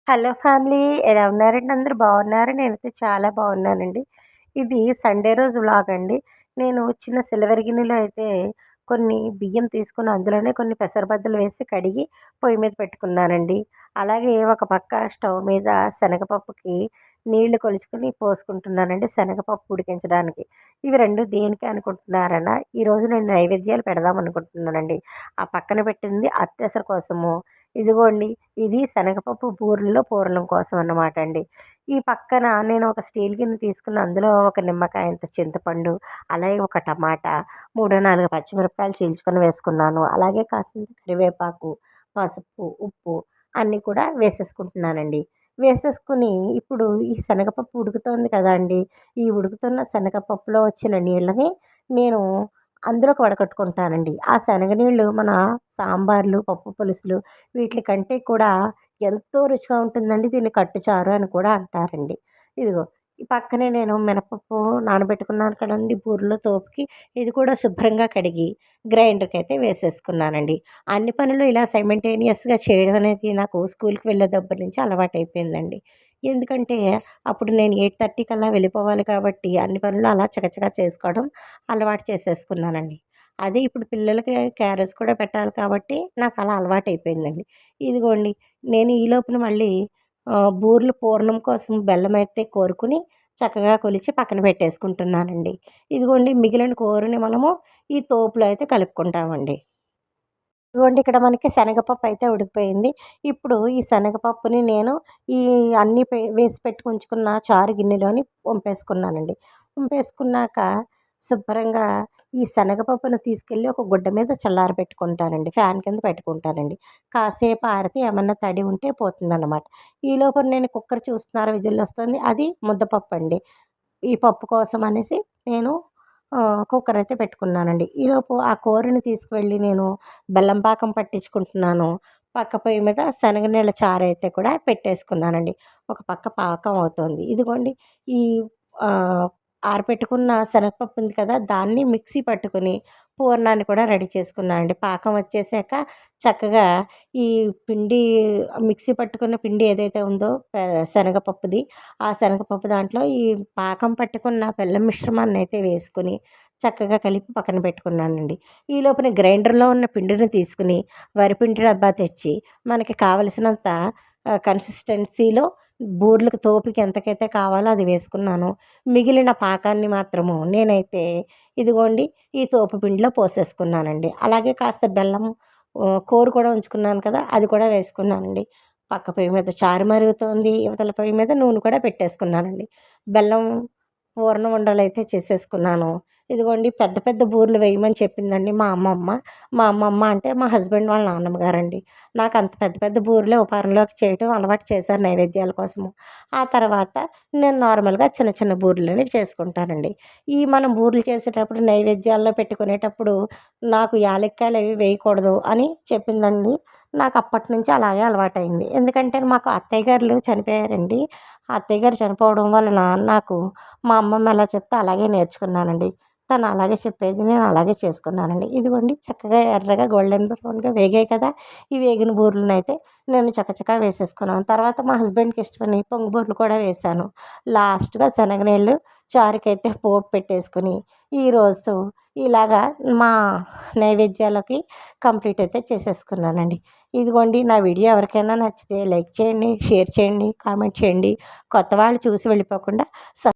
Hello family, ఎలా ఉన్నారండి? అందరూ బాగున్నారా? నేనైతే చాలా బాగున్నానండి. ఇది సండే రోజు వ్లాగ్ అండి. నేను చిన్న సిల్వర్ గిన్నెలో అయితే కొన్ని బియ్యం తీసుకొని అందులోనే కొన్ని పెసరబద్దలు వేసి కడిగి పొయ్యి మీద పెట్టుకున్నానండి. అలాగే ఒక పక్క స్టవ్ మీద శనగపప్పుకి నీళ్లు కొలుచుకొని పోసుకుంటున్నానండి, శనగపప్పు ఉడికించడానికి. ఇవి 2 దేనికి అనుకుంటున్నారనా, ఈరోజు నేను నైవేద్యాలు పెడదాం అనుకుంటున్నానండి. ఆ పక్కన పెట్టింది అత్తెసరు కోసము. ఇదిగోండి, ఇది శనగపప్పు బూరెల్లో పూరణం కోసం అన్నమాట అండి. ఈ పక్కన నేను ఒక స్టీల్ గిన్నె తీసుకుని అందులో ఒక నిమ్మకాయ అంత చింతపండు, అలాగే ఒక టమాటా, 3, 4 పచ్చిమిరపకాయలు చీల్చుకొని వేసుకున్నాను. అలాగే కాసింత కరివేపాకు, పసుపు, ఉప్పు అన్నీ కూడా వేసేసుకుంటున్నానండి. వేసేసుకుని ఇప్పుడు ఈ శనగపప్పు ఉడుకుతోంది కదండీ! ఈ ఉడుకుతున్న శనగపప్పులో వచ్చిన నీళ్ళని నేను అందులోకి వడకట్టుకుంటానండి. ఆ శనగ నీళ్ళు మన సాంబార్లు, పప్పు పులుసులు వీట్లి కంటే కూడా ఎంతో రుచిగా ఉంటుందండి. దీన్ని కట్టుచారు అని కూడా అంటారండి. ఇదిగో ఈ పక్కనే నేను మినపప్పు నానబెట్టుకున్నాను కదండీ! బూరెలో తోపుకి. ఇది కూడా శుభ్రంగా కడిగి గ్రైండర్‌కి అయితే వేసేసుకున్నానండి. అన్ని పనులు ఇలా సైమల్టేనియస్‌గా చేయడం అనేది నాకు స్కూల్‌కి వెళ్ళే దగ్గర నుంచి అలవాటైపోయిందండి. ఎందుకంటే అప్పుడు నేను 8:30 కల్లా వెళ్ళిపోవాలి కాబట్టి అన్ని పనులు అలా చకచకా చేసుకోవడం అలవాటు చేసేసుకున్నానండి. అదే ఇప్పుడు పిల్లలకి క్యారేజ్ కూడా పెట్టాలి కాబట్టి నాకు అలా అలవాటైపోయిందండి. ఇదిగోండి, నేను ఈ లోపున మళ్ళీ బూరెలు పూర్ణం కోసం బెల్లమైతే కోరుకుని చక్కగా కొలిచి పక్కన పెట్టేసుకుంటున్నానండి. ఇదిగోండి, మిగిలిన కూరని మనము ఈ తోపులో అయితే కలుపుకుంటామండి. ఇదిగోండి, ఇక్కడ మనకి శనగపప్పు అయితే ఉడికిపోయింది. ఇప్పుడు ఈ శనగపప్పుని నేను ఈ అన్నీ వేసి పెట్టుకొని ఉంచుకున్న చారు గిన్నెలోని వంపేసుకున్నానండి. వంపేసుకున్నాక శుభ్రంగా ఈ శనగపప్పును తీసుకెళ్ళి ఒక గుడ్డ మీద చల్లారబెట్టుకుంటానండి. ఫ్యాన్ కింద పెట్టుకుంటానండి. కాసేపు ఆరితే ఏమన్నా తడి ఉంటే పోతుందన్నమాట. ఈలోపు నేను కుక్కర్ చూస్తున్నారు, విజిల్ వస్తుంది. అది ముద్దపప్పు అండి. ఈ పప్పు కోసం అనేసి నేను కుక్కర్ అయితే పెట్టుకున్నానండి. ఈలోపు ఆ కూరని తీసుకువెళ్ళి నేను బెల్లం పాకం పట్టించుకుంటున్నాను. పక్క పొయ్యి మీద శనగ నీళ్ళ చారు అయితే కూడా పెట్టేసుకున్నానండి. ఒక పక్క పాకం అవుతోంది. ఇదిగోండి, ఈ ఆరపెట్టుకున్న శనగపప్పు ఉంది కదా! దాన్ని మిక్సీ పట్టుకొని పూర్ణాన్ని కూడా రెడీ చేసుకున్నానండి. పాకం వచ్చేసాక చక్కగా ఈ పిండి, మిక్సీ పట్టుకున్న పిండి ఏదైతే ఉందో శనగపప్పుది, ఆ శనగపప్పు దాంట్లో ఈ పాకం పట్టుకున్న బెల్లం మిశ్రమాన్ని అయితే వేసుకొని చక్కగా కలిపి పక్కన పెట్టుకున్నానండి. ఈ లోపున గ్రైండర్‌లో ఉన్న పిండిని తీసుకుని వరిపిండి డబ్బా తెచ్చి మనకి కావలసినంత కన్సిస్టెన్సీలో బూరెలకు తోపుకి ఎంతకైతే కావాలో అది వేసుకున్నాను. మిగిలిన పాకాన్ని మాత్రము నేనైతే ఇదిగోండి ఈ తోపు పిండిలో పోసేసుకున్నానండి. అలాగే కాస్త బెల్లం కోరు కూడా ఉంచుకున్నాను కదా! అది కూడా వేసుకున్నానండి. పక్క పొయ్యి మీద చారు మరుగుతోంది. ఇవతల పొయ్యి మీద నూనె కూడా పెట్టేసుకున్నానండి. బెల్లం పూర్ణ ఉండలైతే చేసేసుకున్నాను. ఇదిగోండి, పెద్ద పెద్ద బూరెలు వేయమని చెప్పిందండి మా అమ్మమ్మ. మా అమ్మమ్మ అంటే మా హస్బెండ్ వాళ్ళ నాన్నమ్మ గారండి. నాకు అంత పెద్ద పెద్ద బూరెలు ఉపహారంలోకి చేయటం అలవాటు చేశారు నైవేద్యాల కోసము. ఆ తర్వాత నేను నార్మల్‌గా చిన్న చిన్న బూరెలని చేసుకుంటానండి. ఈ మనం బూరెలు చేసేటప్పుడు నైవేద్యాల్లో పెట్టుకునేటప్పుడు నాకు యాలక్కాయలు అవి వేయకూడదు అని చెప్పిందండి. నాకు అప్పటినుంచి అలాగే అలవాటయింది. ఎందుకంటే మాకు అత్తయ్య గారులు చనిపోయారండి. అత్తయ్య గారు చనిపోవడం వలన నాకు మా అమ్మమ్మ ఎలా చెప్తే అలాగే నేర్చుకున్నానండి. తను అలాగే చెప్పేది, నేను అలాగే చేసుకున్నానండి. ఇదిగోండి, చక్కగా ఎర్రగా గోల్డెన్ బ్రౌన్‌గా వేగాయి కదా! ఈ వేగిన బూరెలనైతే నేను చకచకా వేసేసుకున్నాను. తర్వాత మా హస్బెండ్‌కి ఇష్టమని పొంగు బూరెలు కూడా వేశాను. లాస్ట్‌గా శనగనీళ్ళు చారుకైతే పోపు పెట్టేసుకొని ఈరోజు ఇలాగా మా నైవేద్యాలకి కంప్లీట్ అయితే చేసేసుకున్నానండి. ఇదిగోండి, నా వీడియో ఎవరికైనా నచ్చితే లైక్ చేయండి, షేర్ చేయండి, కామెంట్ చేయండి. కొత్త వాళ్ళు చూసి వెళ్ళిపోకుండా